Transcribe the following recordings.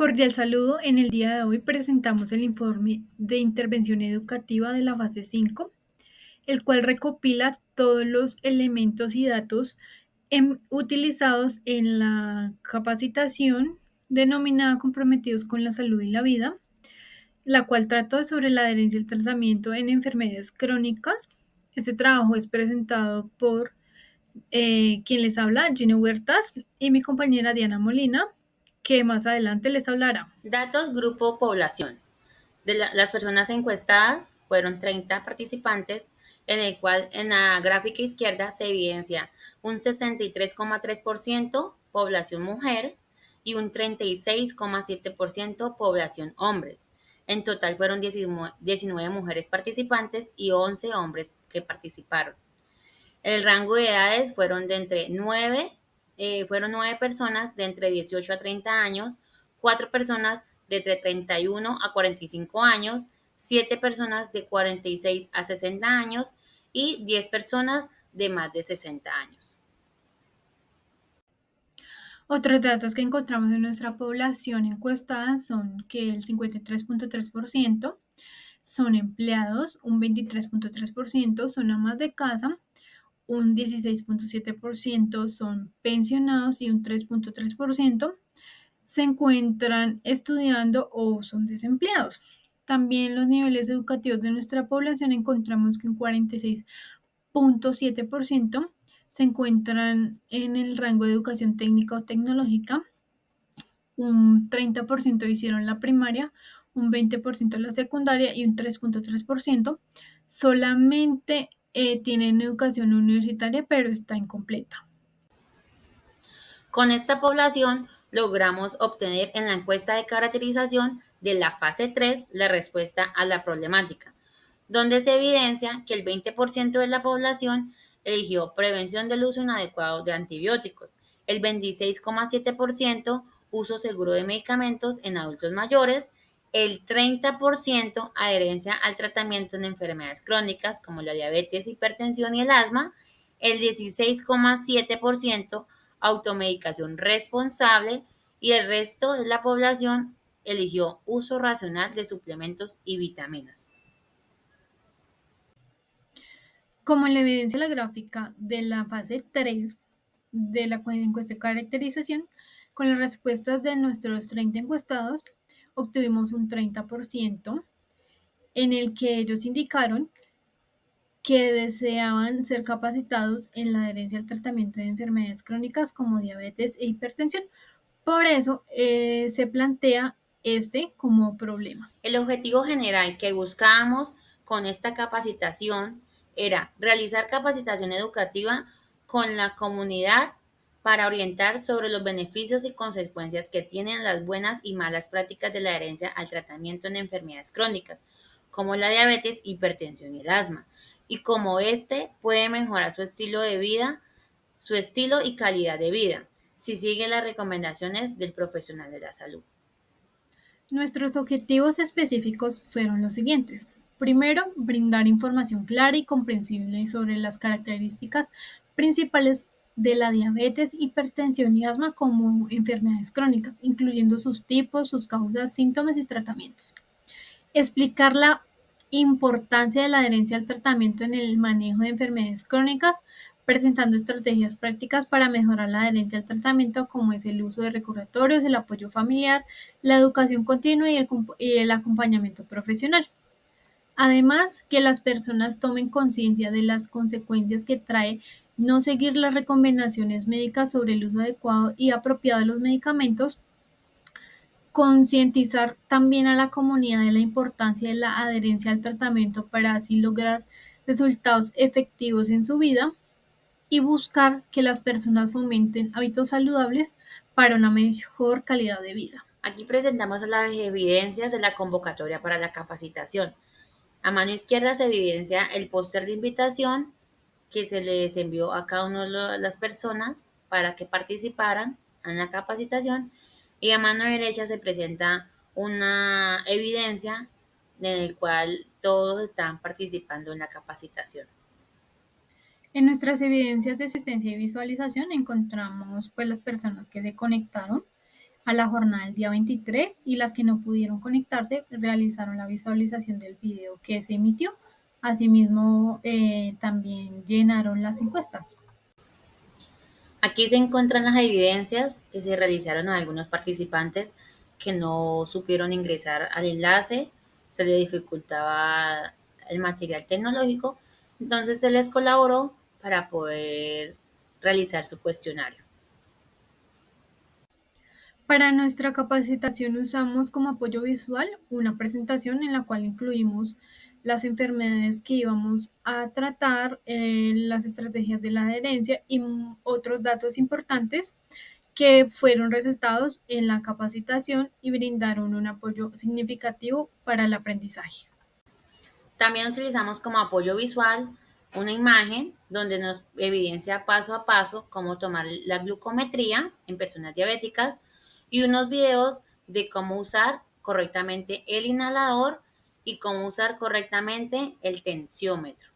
Cordial saludo. En el día de hoy presentamos el informe de intervención educativa de la fase 5, el cual recopila todos los elementos y datos utilizados en la capacitación denominada Comprometidos con la Salud y la Vida, la cual trató sobre la adherencia al tratamiento en enfermedades crónicas. Este trabajo es presentado por quien les habla, Gino Huertas, y mi compañera Diana Molina, que más adelante les hablará. Datos Grupo Población. Las personas encuestadas fueron 30 participantes, en el cual en la gráfica izquierda se evidencia un 63,3% población mujer y un 36,7% población hombres. En total fueron 19 mujeres participantes y 11 hombres que participaron. El rango de edades fueron 9 personas de entre 18 a 30 años, 4 personas de entre 31 a 45 años, 7 personas de 46 a 60 años y 10 personas de más de 60 años. Otros datos que encontramos en nuestra población encuestada son que el 53,3% son empleados, un 23,3% son amas de casa, un 16,7% son pensionados y un 3,3% se encuentran estudiando o son desempleados. También los niveles educativos de nuestra población encontramos que un 46,7% se encuentran en el rango de educación técnica o tecnológica, un 30% hicieron la primaria, un 20% la secundaria y un 3,3% solamente tienen educación universitaria, pero está incompleta. Con esta población logramos obtener en la encuesta de caracterización de la fase 3 la respuesta a la problemática, donde se evidencia que el 20% de la población eligió prevención del uso inadecuado de antibióticos, el 26,7% uso seguro de medicamentos en adultos mayores, el 30% adherencia al tratamiento en enfermedades crónicas como la diabetes, hipertensión y el asma, el 16,7% automedicación responsable y el resto de la población eligió uso racional de suplementos y vitaminas. Como en la evidencia la gráfica de la fase 3 de la encuesta de caracterización, con las respuestas de nuestros 30 encuestados, obtuvimos un 30% en el que ellos indicaron que deseaban ser capacitados en la adherencia al tratamiento de enfermedades crónicas como diabetes e hipertensión. Por eso se plantea este como problema. El objetivo general que buscábamos con esta capacitación era realizar capacitación educativa con la comunidad para orientar sobre los beneficios y consecuencias que tienen las buenas y malas prácticas de la adherencia al tratamiento en enfermedades crónicas, como la diabetes, hipertensión y el asma, y cómo éste puede mejorar su estilo de vida, su estilo y calidad de vida, si sigue las recomendaciones del profesional de la salud. Nuestros objetivos específicos fueron los siguientes. Primero, brindar información clara y comprensible sobre las características principales de la diabetes, hipertensión y asma como enfermedades crónicas, incluyendo sus tipos, sus causas, síntomas y tratamientos. Explicar la importancia de la adherencia al tratamiento en el manejo de enfermedades crónicas, presentando estrategias prácticas para mejorar la adherencia al tratamiento, como es el uso de recurratorios, el apoyo familiar, la educación continua y el acompañamiento profesional. Además, que las personas tomen conciencia de las consecuencias que trae no seguir las recomendaciones médicas sobre el uso adecuado y apropiado de los medicamentos. Concientizar también a la comunidad de la importancia de la adherencia al tratamiento para así lograr resultados efectivos en su vida y buscar que las personas fomenten hábitos saludables para una mejor calidad de vida. Aquí presentamos las evidencias de la convocatoria para la capacitación. A mano izquierda se evidencia el póster de invitación que se les envió a cada una de las personas para que participaran en la capacitación, y a mano derecha se presenta una evidencia en la cual todos están participando en la capacitación. En nuestras evidencias de asistencia y visualización encontramos pues las personas que se conectaron. a la jornada del día 23 y las que no pudieron conectarse realizaron la visualización del video que se emitió. Asimismo, también llenaron las encuestas. Aquí se encuentran las evidencias que se realizaron a algunos participantes que no supieron ingresar al enlace, se les dificultaba el material tecnológico, entonces se les colaboró para poder realizar su cuestionario. Para nuestra capacitación usamos como apoyo visual una presentación en la cual incluimos las enfermedades que íbamos a tratar, las estrategias de la adherencia y otros datos importantes que fueron resultados en la capacitación y brindaron un apoyo significativo para el aprendizaje. También utilizamos como apoyo visual una imagen donde nos evidencia paso a paso cómo tomar la glucometría en personas diabéticas y unos videos de cómo usar correctamente el inhalador y cómo usar correctamente el tensiómetro.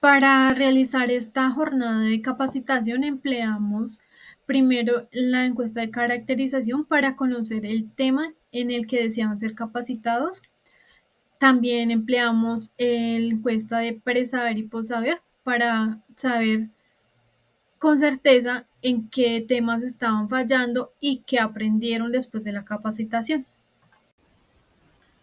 Para realizar esta jornada de capacitación empleamos primero la encuesta de caracterización para conocer el tema en el que deseaban ser capacitados. También empleamos la encuesta de presaber y possaber para saber con certeza en qué temas estaban fallando y qué aprendieron después de la capacitación.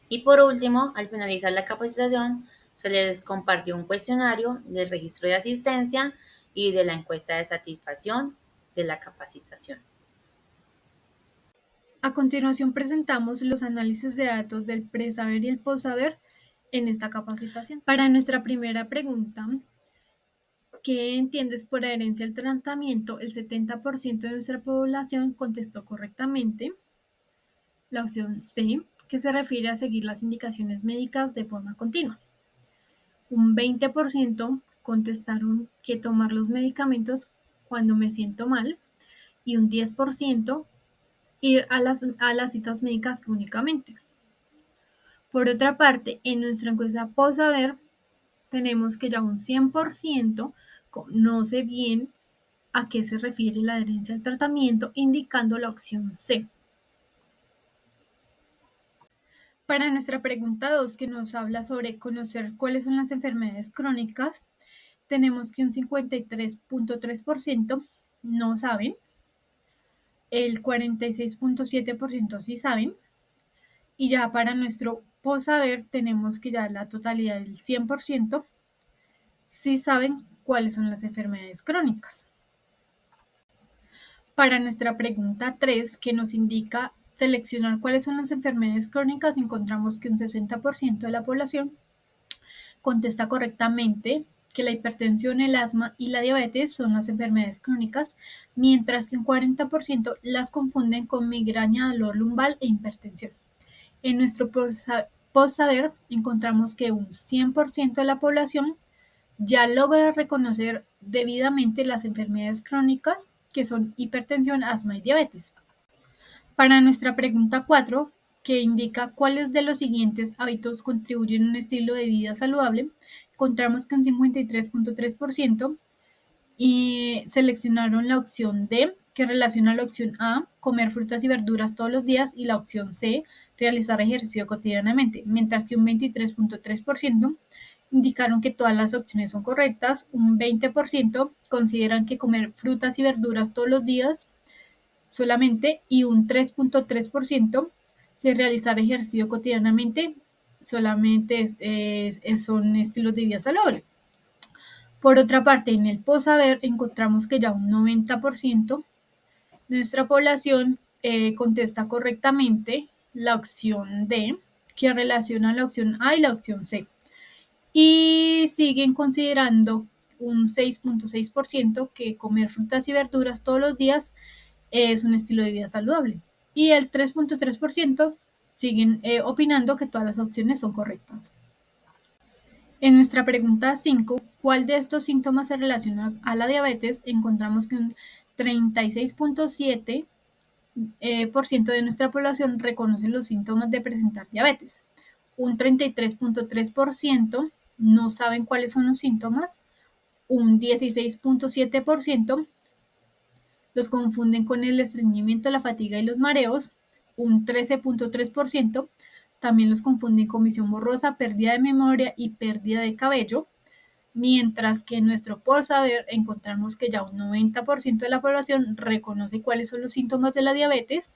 Y por último, al finalizar la capacitación, se les compartió un cuestionario del registro de asistencia y de la encuesta de satisfacción de la capacitación. A continuación presentamos los análisis de datos del presaber y el postsaber en esta capacitación. Para nuestra primera pregunta, ¿qué entiendes por adherencia al tratamiento? El 70% de nuestra población contestó correctamente. La opción C, que se refiere a seguir las indicaciones médicas de forma continua. Un 20% contestaron que tomar los medicamentos cuando me siento mal y un 10% ir a las citas médicas únicamente. Por otra parte, en nuestra encuesta postsaber tenemos que ya un 100% conoce bien a qué se refiere la adherencia al tratamiento, indicando la opción C. Para nuestra pregunta 2, que nos habla sobre conocer cuáles son las enfermedades crónicas, tenemos que un 53.3% no saben, el 46.7% sí saben, y ya para nuestro postsaber tenemos que ya la totalidad del 100% sí saben cuáles son las enfermedades crónicas. Para nuestra pregunta 3, que nos indica seleccionar cuáles son las enfermedades crónicas, encontramos que un 60% de la población contesta correctamente que la hipertensión, el asma y la diabetes son las enfermedades crónicas, mientras que un 40% las confunden con migraña, dolor lumbar e hipertensión. En nuestro postsaber encontramos que un 100% de la población ya logra reconocer debidamente las enfermedades crónicas que son hipertensión, asma y diabetes. Para nuestra pregunta 4, que indica cuáles de los siguientes hábitos contribuyen a un estilo de vida saludable, encontramos que un 53.3% y seleccionaron la opción D, que relaciona la opción A, comer frutas y verduras todos los días, y la opción C, realizar ejercicio cotidianamente, mientras que un 23.3% indicaron que todas las opciones son correctas, un 20% consideran que comer frutas y verduras todos los días solamente y un 3.3% que realizar ejercicio cotidianamente solamente son estilos de vida saludable. Por otra parte, en el postsaber encontramos que ya un 90% de nuestra población contesta correctamente la opción D, que relaciona la opción A y la opción C. Y siguen considerando un 6.6% que comer frutas y verduras todos los días es un estilo de vida saludable. Y el 3.3% siguen opinando que todas las opciones son correctas. En nuestra pregunta 5, ¿cuál de estos síntomas se relaciona a la diabetes? Encontramos que un 36.7% de nuestra población reconoce los síntomas de presentar diabetes. Un 33.3% no saben cuáles son los síntomas. Un 16.7% los confunden con el estreñimiento, la fatiga y los mareos, un 13.3%. También los confunden con visión borrosa, pérdida de memoria y pérdida de cabello, mientras que en nuestro por saber encontramos que ya un 90% de la población reconoce cuáles son los síntomas de la diabetes,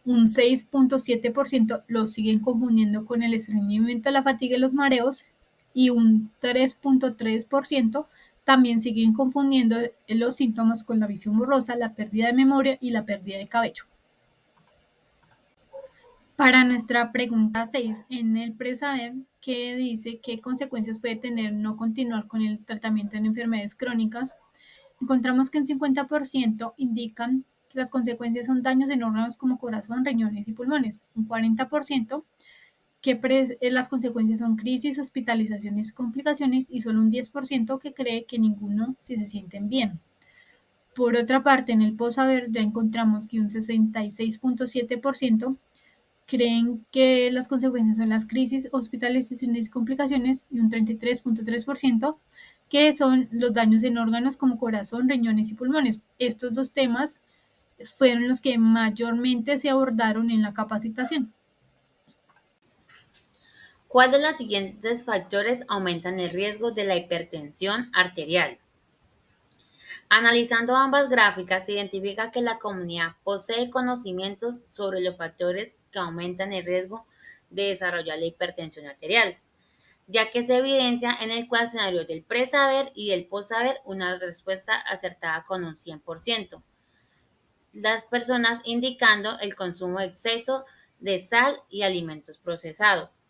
un 6.7% los siguen confundiendo con el estreñimiento, la fatiga y los mareos, y un 3.3% también siguen confundiendo los síntomas con la visión borrosa, la pérdida de memoria y la pérdida de cabello. Para nuestra pregunta 6, en el presaber, ¿qué dice qué consecuencias puede tener no continuar con el tratamiento en enfermedades crónicas? Encontramos que un 50% indican que las consecuencias son daños en órganos como corazón, riñones y pulmones, un 40% que las consecuencias son crisis, hospitalizaciones, complicaciones, y solo un 10% que cree que ninguno si se sienten bien. Por otra parte, en el postsaber ya encontramos que un 66.7% creen que las consecuencias son las crisis, hospitalizaciones y complicaciones, y un 33.3% que son los daños en órganos como corazón, riñones y pulmones. Estos dos temas fueron los que mayormente se abordaron en la capacitación. ¿Cuál de los siguientes factores aumentan el riesgo de la hipertensión arterial? Analizando ambas gráficas, se identifica que la comunidad posee conocimientos sobre los factores que aumentan el riesgo de desarrollar la hipertensión arterial, ya que se evidencia en el cuestionario del presaber y del postsaber una respuesta acertada con un 100%. Las personas indicando el consumo exceso de sal y alimentos procesados.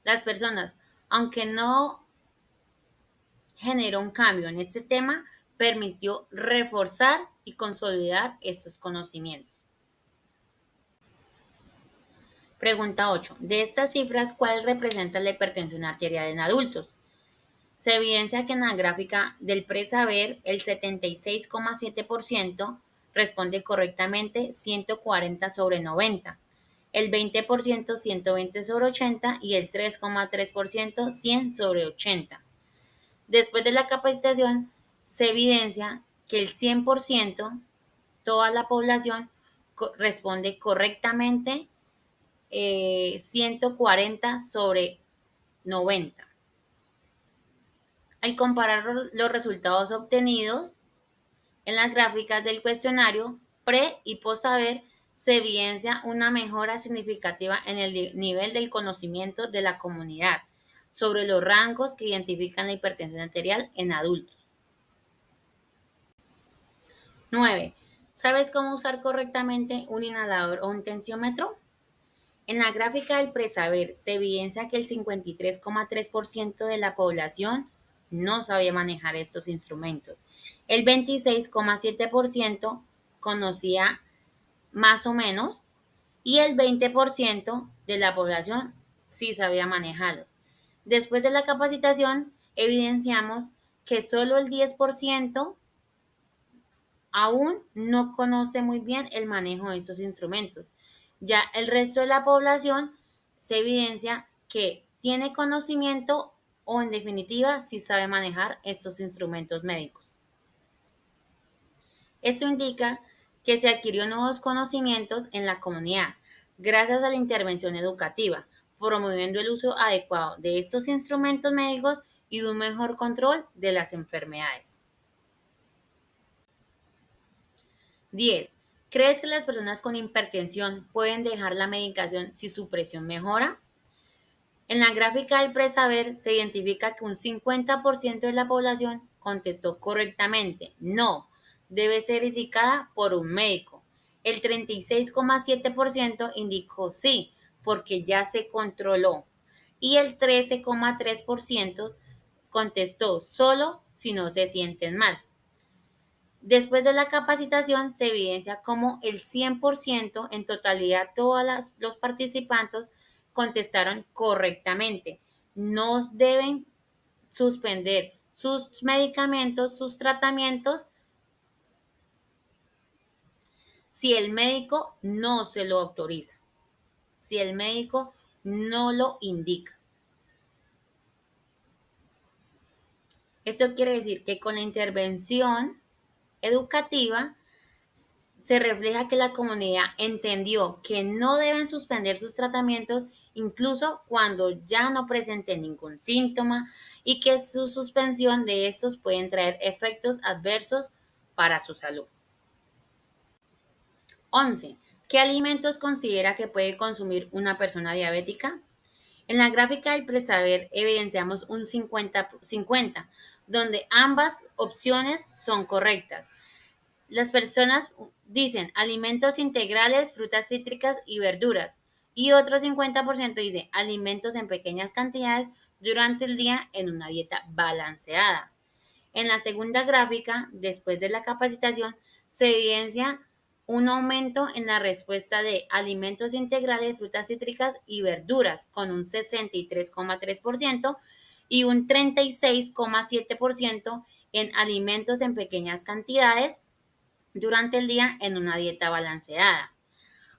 Las personas, aunque no generó un cambio en este tema, permitió reforzar y consolidar estos conocimientos. Pregunta 8. De estas cifras, ¿cuál representa la hipertensión arterial en adultos? Se evidencia que en la gráfica del presaber el 76,7% responde correctamente 140 sobre 90, el 20% 120 sobre 80 y el 3,3% 100 sobre 80. Después de la capacitación, se evidencia que el 100%, toda la población, responde correctamente 140 sobre 90. Al comparar los resultados obtenidos en las gráficas del cuestionario pre y post saber, se evidencia una mejora significativa en el nivel del conocimiento de la comunidad sobre los rangos que identifican la hipertensión arterial en adultos. 9. ¿Sabes cómo usar correctamente un inhalador o un tensiómetro? En la gráfica del presaber se evidencia que el 53,3% de la población no sabía manejar estos instrumentos. El 26,7% conocía más o menos y el 20% de la población sí sabía manejarlos. Después de la capacitación, evidenciamos que solo el 10% aún no conoce muy bien el manejo de estos instrumentos. Ya el resto de la población se evidencia que tiene conocimiento o en definitiva sí sabe manejar estos instrumentos médicos. Esto indica que se adquirió nuevos conocimientos en la comunidad gracias a la intervención educativa, promoviendo el uso adecuado de estos instrumentos médicos y un mejor control de las enfermedades. 10. ¿Crees que las personas con hipertensión pueden dejar la medicación si su presión mejora? En la gráfica del presaber se identifica que un 50% de la población contestó correctamente, no, debe ser indicada por un médico. El 36,7% indicó sí, porque ya se controló. Y el 13,3% contestó solo si no se sienten mal. Después de la capacitación se evidencia cómo el 100% en totalidad todos los participantes contestaron correctamente. No deben suspender sus medicamentos, sus tratamientos, si el médico no se lo autoriza, si el médico no lo indica. Esto quiere decir que con la intervención educativa, se refleja que la comunidad entendió que no deben suspender sus tratamientos incluso cuando ya no presenten ningún síntoma y que su suspensión de estos pueden traer efectos adversos para su salud. 11. ¿Qué alimentos considera que puede consumir una persona diabética? En la gráfica del presaber evidenciamos un 50-50, donde ambas opciones son correctas. Las personas dicen alimentos integrales, frutas cítricas y verduras. Y otro 50% dice alimentos en pequeñas cantidades durante el día en una dieta balanceada. En la segunda gráfica, después de la capacitación, se evidencia un aumento en la respuesta de alimentos integrales, frutas cítricas y verduras, con un 63,3% y un 36,7% en alimentos en pequeñas cantidades durante el día en una dieta balanceada.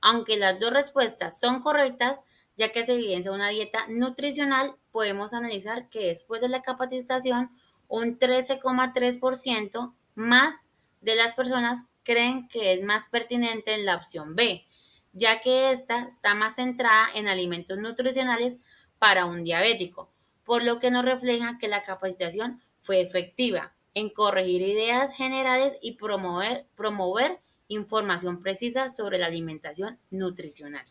Aunque las dos respuestas son correctas, ya que se evidencia una dieta nutricional, podemos analizar que después de la capacitación, un 13,3% más de las personas creen que es más pertinente la opción B, ya que esta está más centrada en alimentos nutricionales para un diabético, por lo que nos refleja que la capacitación fue efectiva en corregir ideas generales y promover información precisa sobre la alimentación nutricional.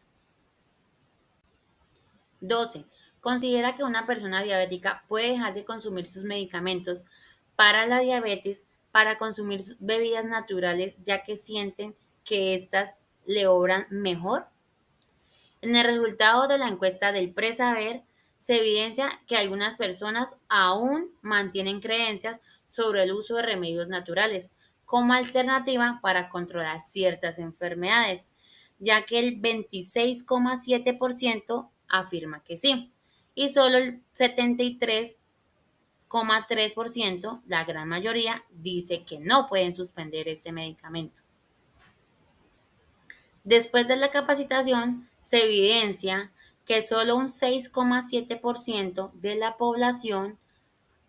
12. Considera que una persona diabética puede dejar de consumir sus medicamentos para la diabetes para consumir bebidas naturales, ya que sienten que éstas le obran mejor. En el resultado de la encuesta del Presaber, se evidencia que algunas personas aún mantienen creencias sobre el uso de remedios naturales como alternativa para controlar ciertas enfermedades, ya que el 26,7% afirma que sí, y solo el 73,3%, la gran mayoría, dice que no pueden suspender este medicamento. Después de la capacitación, se evidencia que solo un 6,7% de la población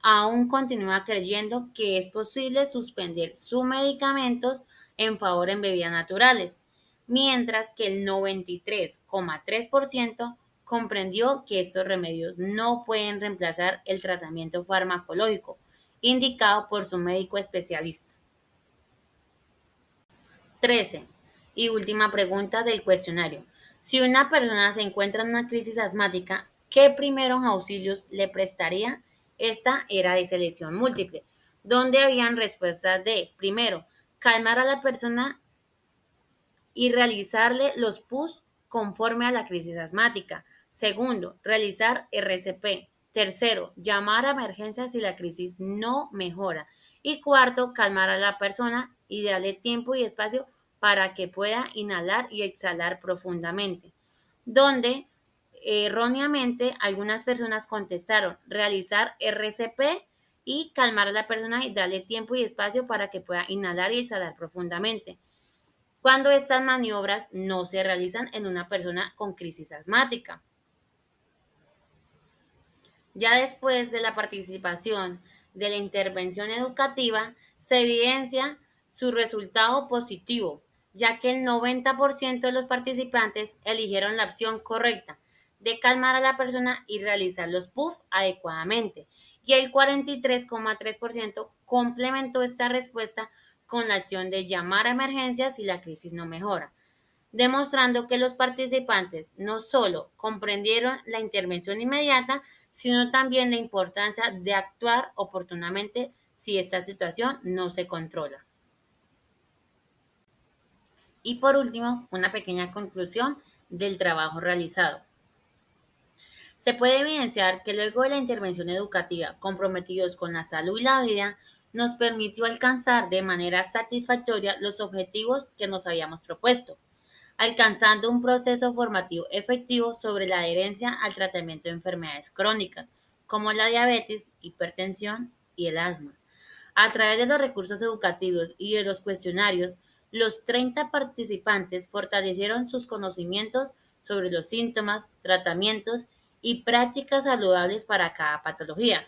aún continúa creyendo que es posible suspender sus medicamentos en favor de bebidas naturales, mientras que el 93,3% comprendió que estos remedios no pueden reemplazar el tratamiento farmacológico indicado por su médico especialista. 13. Y última pregunta del cuestionario. Si una persona se encuentra en una crisis asmática, ¿qué primeros auxilios le prestaría? Esta era de selección múltiple, donde habían respuestas de, primero, calmar a la persona y realizarle los PUS conforme a la crisis asmática. Segundo, realizar RCP. Tercero, llamar a emergencias si la crisis no mejora. Y cuarto, calmar a la persona y darle tiempo y espacio para que pueda inhalar y exhalar profundamente. Donde erróneamente algunas personas contestaron realizar RCP y calmar a la persona y darle tiempo y espacio para que pueda inhalar y exhalar profundamente, cuando estas maniobras no se realizan en una persona con crisis asmática. Ya después de la participación de la intervención educativa, se evidencia su resultado positivo, ya que el 90% de los participantes eligieron la opción correcta de calmar a la persona y realizar los PUF adecuadamente, y el 43,3% complementó esta respuesta con la acción de llamar a emergencias si la crisis no mejora, demostrando que los participantes no solo comprendieron la intervención inmediata, sino también la importancia de actuar oportunamente si esta situación no se controla. Y por último, una pequeña conclusión del trabajo realizado. Se puede evidenciar que luego de la intervención educativa comprometidos con la salud y la vida, nos permitió alcanzar de manera satisfactoria los objetivos que nos habíamos propuesto, alcanzando un proceso formativo efectivo sobre la adherencia al tratamiento de enfermedades crónicas, como la diabetes, hipertensión y el asma. A través de los recursos educativos y de los cuestionarios, los 30 participantes fortalecieron sus conocimientos sobre los síntomas, tratamientos y prácticas saludables para cada patología.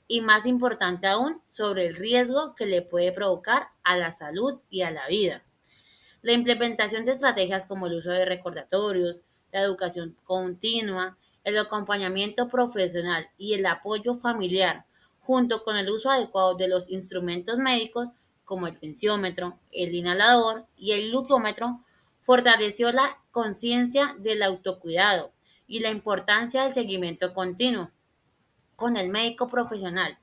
y más importante aún, sobre el riesgo que le puede provocar a la salud y a la vida. La implementación de estrategias como el uso de recordatorios, la educación continua, el acompañamiento profesional y el apoyo familiar, junto con el uso adecuado de los instrumentos médicos como el tensiómetro, el inhalador y el glucómetro, fortaleció la conciencia del autocuidado y la importancia del seguimiento continuo con el médico profesional.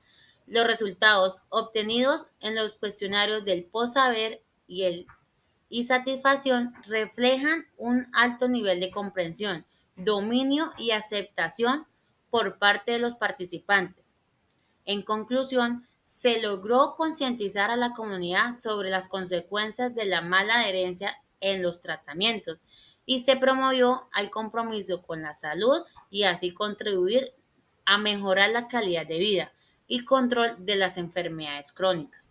Los resultados obtenidos en los cuestionarios del post-saber y satisfacción reflejan un alto nivel de comprensión, dominio y aceptación por parte de los participantes. En conclusión, se logró concientizar a la comunidad sobre las consecuencias de la mala adherencia en los tratamientos y se promovió el compromiso con la salud y así contribuir a mejorar la calidad de vida y control de las enfermedades crónicas.